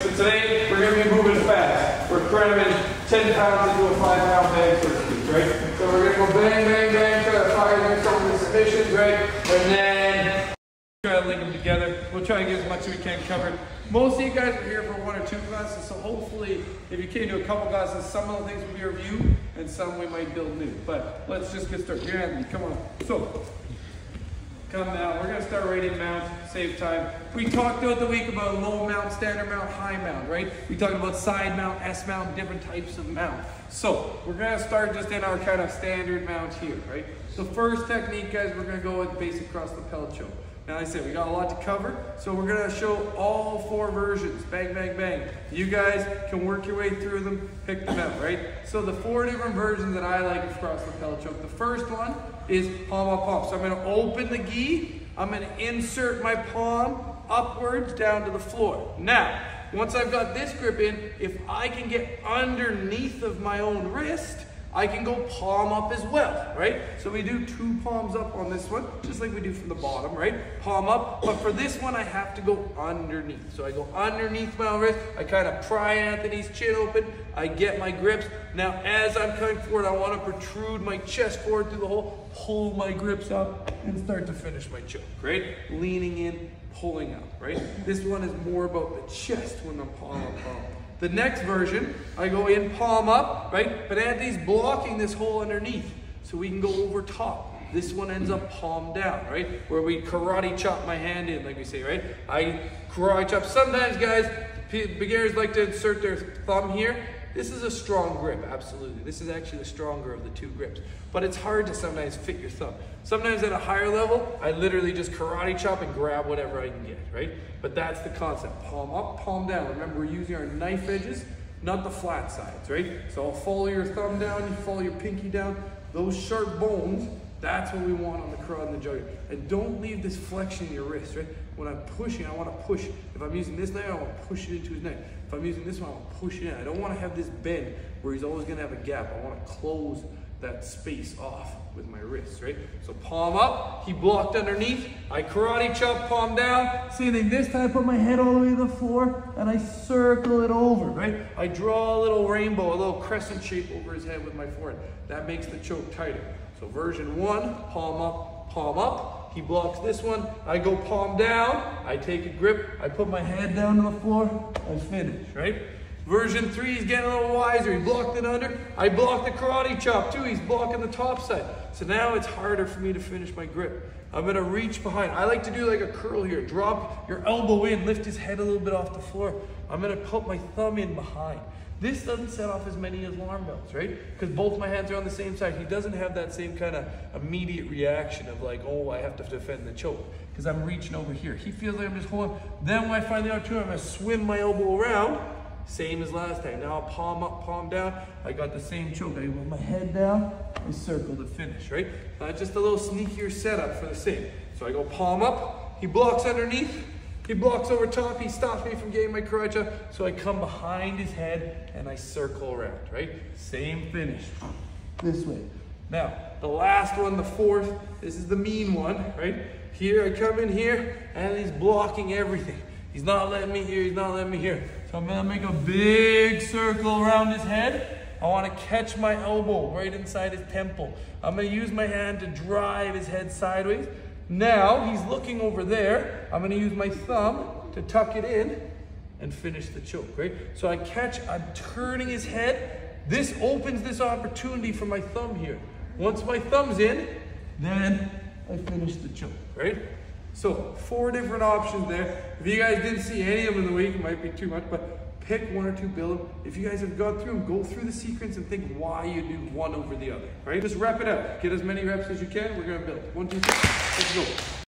So today, we're going to be moving fast. We're cramming 10 pounds into a 5-pound bag, so to speak, right? So we're going to go bang, bang, bang, try to fire some of the submissions, right? And then try to link them together. We'll try to get as much as we can covered. Most of you guys are here for 1 or 2 classes, so hopefully, if you came to a couple classes, some of the things will be reviewed, and some we might build new. But let's just get started. Here, Anthony, come on. So, come down. We're going to start right in mount, save time. We talked throughout the week about low mount, standard mount, high mount, right? We talked about side mount, S mount, different types of mount. So we're going to start just in our kind of standard mount here, right? The first technique, guys, we're going to go with basic cross lapel choke. Now, like I said, we got a lot to cover, so we're going to show all 4 versions. Bang, bang, bang. You guys can work your way through them, pick them out, right? So the 4 different versions that I like of cross lapel choke. The first one is palm up palm. So I'm going to open the gi. I'm going to insert my palm upwards down to the floor. Now, once I've got this grip in, if I can get underneath of my own wrist, I can go palm up as well, right? So we do 2 palms up on this one, just like we do from the bottom, right? Palm up, but for this one, I have to go underneath. So I go underneath my own wrist, I kind of pry Anthony's chin open, I get my grips. Now, as I'm coming forward, I want to protrude my chest forward through the hole, pull my grips up, and start to finish my choke, right? Leaning in, pulling out, right? This one is more about the chest when I'm palm up, palm. The next version, I go in palm up, right? But Anthony's blocking this hole underneath, so we can go over top. This one ends up palm down, right? Where we karate chop my hand in, like we say, right? I karate chop. Sometimes, guys, beginners like to insert their thumb here. This is a strong grip, absolutely. This is actually the stronger of the 2 grips. But it's hard to sometimes fit your thumb. Sometimes at a higher level, I literally just karate chop and grab whatever I can get, right? But that's the concept. Palm up, palm down. Remember, we're using our knife edges, not the flat sides, right? So I'll follow your thumb down, you follow your pinky down. Those sharp bones, that's what we want on the crowd and the jugular. And don't leave this flexion in your wrist, right? When I'm pushing, I want to push. If I'm using this knife, I want to push it into his neck. If I'm using this one, I want to push it in. I don't want to have this bend where he's always going to have a gap. I want to close that space off with my wrist, right? So palm up, he blocked underneath. I karate chop, palm down. Same thing, this time I put my head all the way to the floor and I circle it over, right? I draw a little rainbow, a little crescent shape over his head with my forehead. That makes the choke tighter. So version 1, palm up, palm up. He blocks this one, I go palm down, I take a grip, I put my head down to the floor, I finish, right? Version 3, he's getting a little wiser, he blocked it under, I blocked the karate chop too, he's blocking the top side. So now it's harder for me to finish my grip. I'm gonna reach behind. I like to do like a curl here, drop your elbow in, lift his head a little bit off the floor. I'm gonna put my thumb in behind. This doesn't set off as many alarm bells, right? Because both my hands are on the same side. He doesn't have that same kind of immediate reaction of like, oh, I have to defend the choke because I'm reaching over here. He feels like I'm just holding. Then when I find the opportunity, I'm gonna swim my elbow around, same as last time. Now I'll palm up, palm down. I got the same choke. I put my head down, I circle to finish, right? Just a little sneakier setup for the same. So I go palm up, he blocks underneath, he blocks over top, he stops me from getting my karate chop, so I come behind his head and I circle around, right? Same finish, this way. Now, the last one, the 4th, this is the mean one, right? Here, I come in here, and he's blocking everything. He's not letting me here, he's not letting me here. So I'm gonna make a big circle around his head. I wanna catch my elbow right inside his temple. I'm gonna use my hand to drive his head sideways. Now, he's looking over there. I'm gonna use my thumb to tuck it in and finish the choke, right? So I'm turning his head. This opens this opportunity for my thumb here. Once my thumb's in, then I finish the choke, right? So 4 different options there. If you guys didn't see any of them in the week, it might be too much, but pick 1 or 2, build them. If you guys have gone through them, go through the sequence and think why you do one over the other, right? Just rep it out. Get as many reps as you can. We're gonna build. 1, 2, 3, let's go.